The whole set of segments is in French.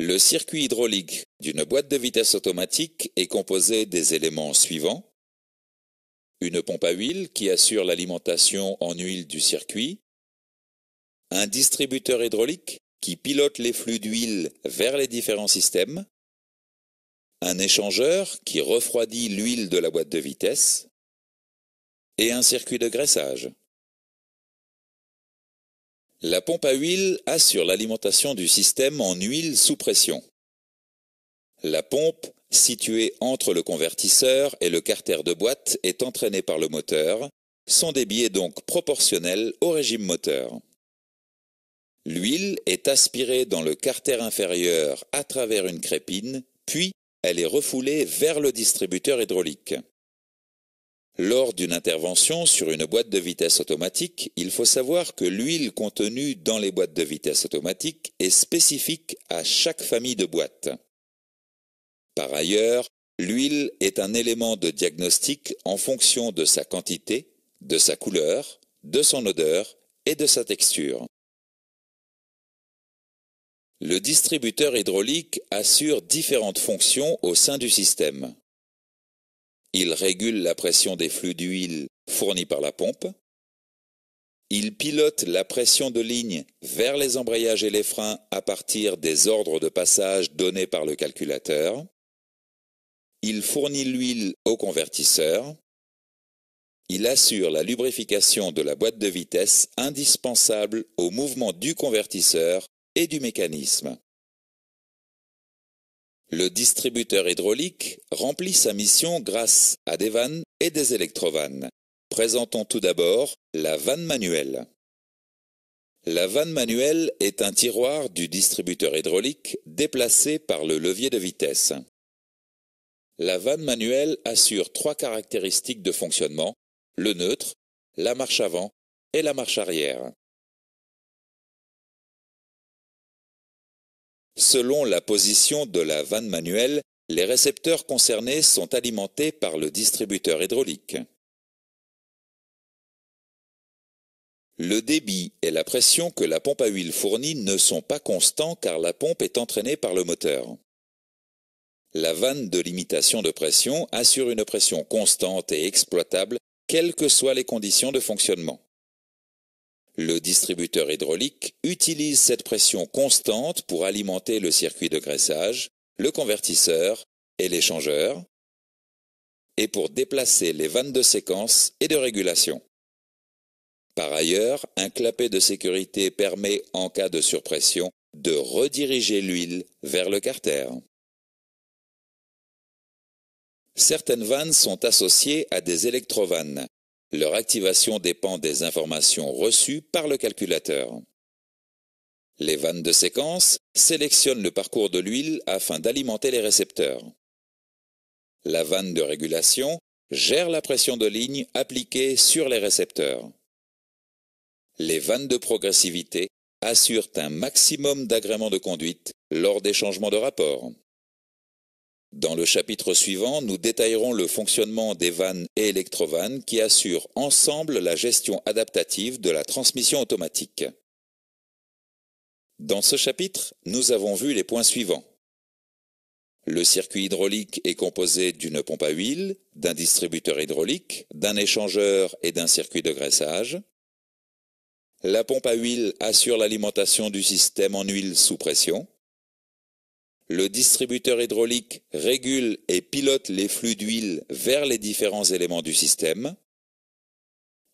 Le circuit hydraulique d'une boîte de vitesse automatique est composé des éléments suivants. Une pompe à huile qui assure l'alimentation en huile du circuit. Un distributeur hydraulique qui pilote les flux d'huile vers les différents systèmes. Un échangeur qui refroidit l'huile de la boîte de vitesse. Et un circuit de graissage. La pompe à huile assure l'alimentation du système en huile sous pression. La pompe, située entre le convertisseur et le carter de boîte, est entraînée par le moteur. Son débit est donc proportionnel au régime moteur. L'huile est aspirée dans le carter inférieur à travers une crépine, puis elle est refoulée vers le distributeur hydraulique. Lors d'une intervention sur une boîte de vitesse automatique, il faut savoir que l'huile contenue dans les boîtes de vitesse automatique est spécifique à chaque famille de boîtes. Par ailleurs, l'huile est un élément de diagnostic en fonction de sa quantité, de sa couleur, de son odeur et de sa texture. Le distributeur hydraulique assure différentes fonctions au sein du système. Il régule la pression des flux d'huile fournis par la pompe. Il pilote la pression de ligne vers les embrayages et les freins à partir des ordres de passage donnés par le calculateur. Il fournit l'huile au convertisseur. Il assure la lubrification de la boîte de vitesse indispensable au mouvement du convertisseur et du mécanisme. Le distributeur hydraulique remplit sa mission grâce à des vannes et des électrovannes. Présentons tout d'abord la vanne manuelle. La vanne manuelle est un tiroir du distributeur hydraulique déplacé par le levier de vitesse. La vanne manuelle assure 3 caractéristiques de fonctionnement, le neutre, la marche avant et la marche arrière. Selon la position de la vanne manuelle, les récepteurs concernés sont alimentés par le distributeur hydraulique. Le débit et la pression que la pompe à huile fournit ne sont pas constants car la pompe est entraînée par le moteur. La vanne de limitation de pression assure une pression constante et exploitable, quelles que soient les conditions de fonctionnement. Le distributeur hydraulique utilise cette pression constante pour alimenter le circuit de graissage, le convertisseur et l'échangeur, et pour déplacer les vannes de séquence et de régulation. Par ailleurs, un clapet de sécurité permet, en cas de surpression, de rediriger l'huile vers le carter. Certaines vannes sont associées à des électrovannes. Leur activation dépend des informations reçues par le calculateur. Les vannes de séquence sélectionnent le parcours de l'huile afin d'alimenter les récepteurs. La vanne de régulation gère la pression de ligne appliquée sur les récepteurs. Les vannes de progressivité assurent un maximum d'agrément de conduite lors des changements de rapport. Dans le chapitre suivant, nous détaillerons le fonctionnement des vannes et électrovannes qui assurent ensemble la gestion adaptative de la transmission automatique. Dans ce chapitre, nous avons vu les points suivants. Le circuit hydraulique est composé d'une pompe à huile, d'un distributeur hydraulique, d'un échangeur et d'un circuit de graissage. La pompe à huile assure l'alimentation du système en huile sous pression. Le distributeur hydraulique régule et pilote les flux d'huile vers les différents éléments du système.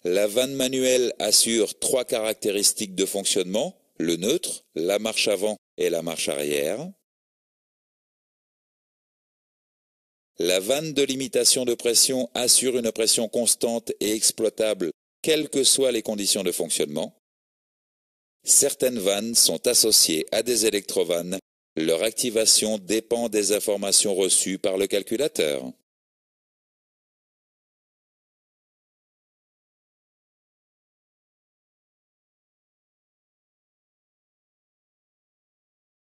La vanne manuelle assure 3 caractéristiques de fonctionnement, le neutre, la marche avant et la marche arrière. La vanne de limitation de pression assure une pression constante et exploitable, quelles que soient les conditions de fonctionnement. Certaines vannes sont associées à des électrovannes. Leur activation dépend des informations reçues par le calculateur.